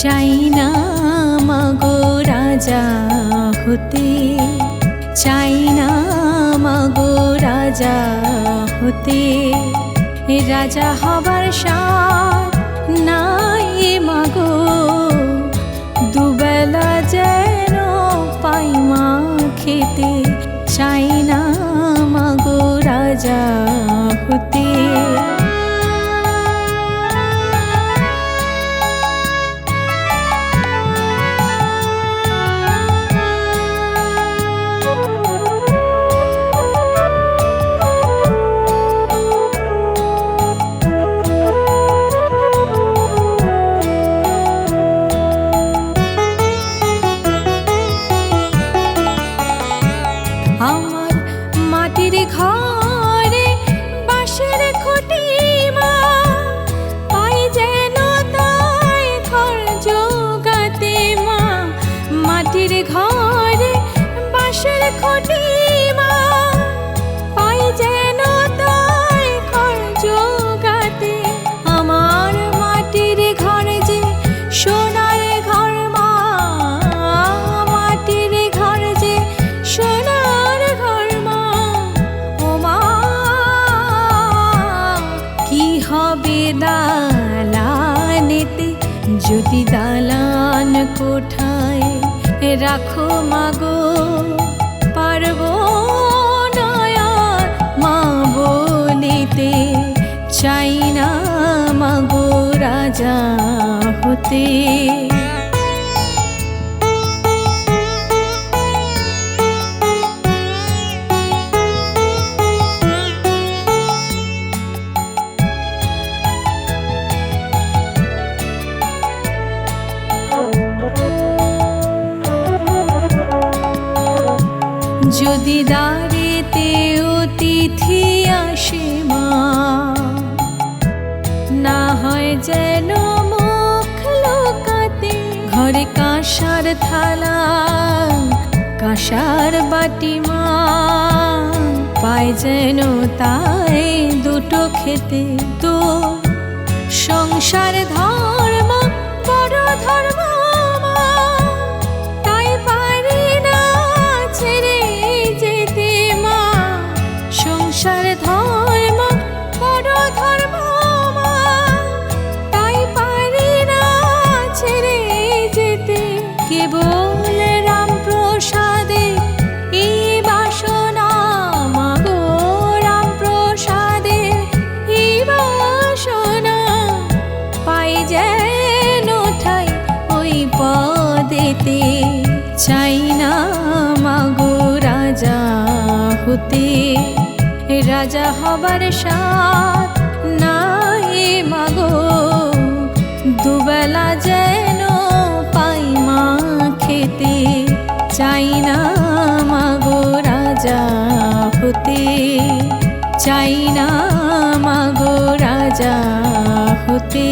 চাই না মাগো রাজা হতে, চাই না মাগো রাজা হতে। রাজা হবার সাথ নাই মাগো, দুবেলা যেন পাই মা খেতে। চাই না মাগো রাজা হতে। আমার মাটির ঘরে বাঁশের খুঁটি মা, পাই যেন তাই ঘর জোগাতে মা। মাটির ঘরে বাঁশের খুঁটি মা, পাই যেন তাই ঘর জোগাতে। আমার মাটির ঘর যে সোনার ঘর মা, মাটির ঘর যে সোনার ঘর মা। ও মা কি হবে দালানেতে, যদি দালান কোঠায় রাখো মাগো। পারবো না আর মা বলিতে, চাই না মাগো রাজা হতে। যদি দ্বারেতে অতিথি আসে মা, না হয় যেন মুখ লুকাতে। ঘরে কাঁসার থালা কাঁসার বাটি মা, পায় যেন তাই দুটো খেতে। তো সংসার ধর্ম বড় ধর্ম মা, তাই পারি না ছেড়ে যেতে মা। সংসার ধর্ম বড় ধর্ম মা, তাই পারি না ছেড়ে যেতে। কেবল রাম প্রসাদে এই বাসনা মাগো, রাম প্রসাদে এই বাসনা। পাই যেন ঠাই ওই পদেতে, চাই না মাগো রাজা হতে। রাজা হবার সাথ নাই মাগো, দুবেলা যেন পাই মা খেতে। চাই না মাগো রাজা হতে, চাই না মাগো রাজা হতে।